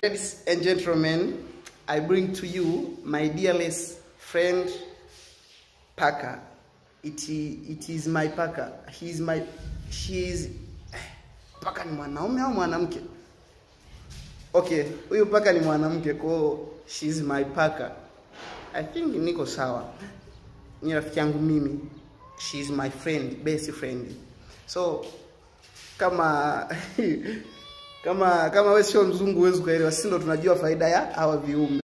Ladies and gentlemen, I bring to you my dearest friend Paka. It is my Paka. Paka ni mwanaume au mwanamke? Okay, huyu Paka ni mwanamke, kwa she's my Paka. I think niko sawa. Ni rafiki yangu mimi. She's my friend, best friend. So kama wewe sio mzungu huwezi kuelewa, sisi ndo tunajua faida ya hawa viumbe.